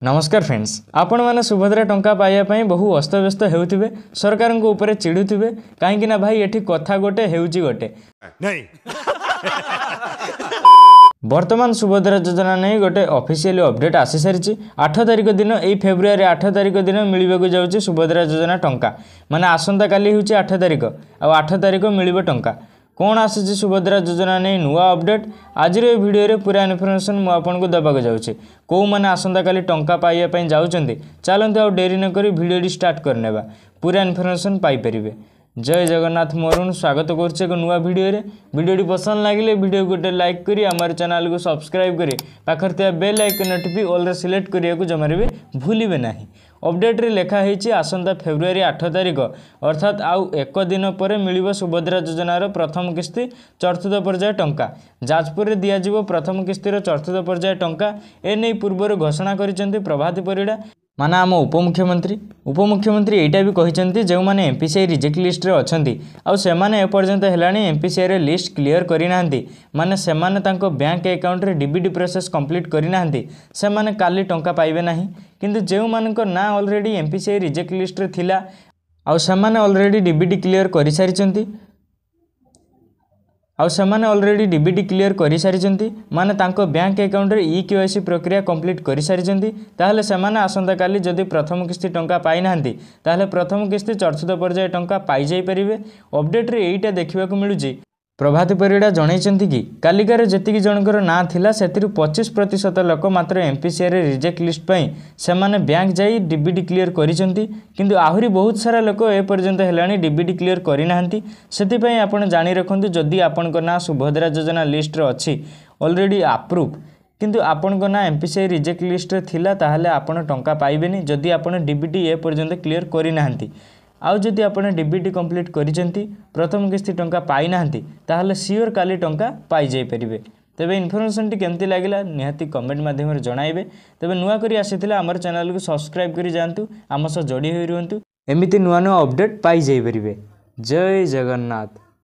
नमस्कार फ्रेंड्स, आपण मैंने सुभद्रा टंका पाइबापी बहु अस्तव्यस्त होउथिबे, सरकार ऊपर चिड़ुथिबे कहीं ना भाई एठी कथा गोटे हेउची गोटे नहीं। वर्तमान सुभद्रा योजना नहीं गोटे ऑफिशियल अपडेट आसी सारी 8 तारिख दिन यही फेब्रुआरी 8 तारिख दिन मिलवाक जाऊँगी सुभद्रा योजना टंका माने आसंता काली होउची 8 तारिख आ 8 तारिख मिलिबो टंका कौन आसी सुभद्रा योजना नहीं नुआ अपडेट आज भिडियो पूरा इनफर्मेशन मुझे देवाक जाऊँगी कौ मैंने आसंता काली टंका पाइबापी जाऊँच चलते आउ डेरी नक भिडियो स्टार्ट करने पूरा इनफर्मेशन पाइपर। जय जगन्नाथ मोरुन स्वागत कर नुआ भिडियो पसंद लगे भिडियो गोटे लाइक करी आम चैनल को सब्सक्राइब करी पाखर बेल आइकन टीपी ऑल सिलेक्ट करने को जमार भी भूलिबे नहीं। अपडेट रे लेखा है आसंता फेब्रुआरी 8 तारिख अर्थात आउ एक दिन पर मिलिबो सुभद्रा योजनार प्रथम किस्ती चतुर्थ पर्याय टंका जाजपुर दिज्व प्रथम किस्तीर चतुर्थ पर्याय टंका एने पूर्व घोषणा कर प्रभात परिड़ा माना आम उपमुख्यमंत्री एटा भी कहते जो मैंने एमपीसीआई रिजेक्ट लिस्ट रे अछंती आउ सेमाने एपर्यंत हेलानी एमपीसीआई रे लिस्ट क्लियर करिना माने सेमाने तांको बैंक अकाउंट रे डीबीडी प्रोसेस कंप्लीट करिना सेमाने काली टंका पाइबे नाही किंतु जो मानक ना ऑलरेडी एमपीसीआई रिजेक्ट लिस्ट रे थिला आउ सेमाने ऑलरेडी डीबीडी क्लियर करि सारिचंती ऑलरेडी डीबीडी क्लियर कर सारी माने तांको बैंक अकाउंट रे ईकेवाईसी प्रक्रिया कंप्लीट कर सारी ताहले सेमाने आसंता काली जदि प्रथम किस्ती टंका पाई नांती ताहले प्रथम किस्ती चतुर्थ पर्याय टंका पाई जाई परिबे। अपडेट रे एइटा देखिबा को मिलुची प्रभात परिड़ा जनइचंती कि कालिकार जेतिकी जनकर ना थिला सेतिरु 25% लोक मात्र एमपीसीआई रे रिजेक्ट लिस्ट पई सेमाने बैंक जाई डीबीडी क्लियर करिसंती किंतु आहुरी बहुत सारा लोक ए पर्यंत हेलानी डीबीडी क्लियर करि नाहंती। सेति पई आपण जानि रखंतु जदि आपनको ना सुभद्रा योजना लिस्ट रे अछि ऑलरेडी अप्रूव किंतु आपनको ना एमपीसीआई रिजेक्ट लिस्ट रे थिला ताहले आपण टंका पाइबेनी जदि आपण डीबीडी ए पर्यंत क्लियर करि नाहंती आउ जदि आपने डीबीडी कंप्लीट करिसेंती प्रथम किस्ती टंका पाई नाहंती ताहले सियोर काली टंका पाई जाई परिबे। तबे इन्फॉर्मेशन टी केमती लागिला निहाती कमेंट माध्यम रे जणाइबे। तबे नुआ करी आसीथिले हमर चैनल को सब्सक्राइब करी जानतु आम सह जोड़ी होई रहंतु एमिति नुआ नुआ अपडेट पाई जाई परिबे। जय जगन्नाथ।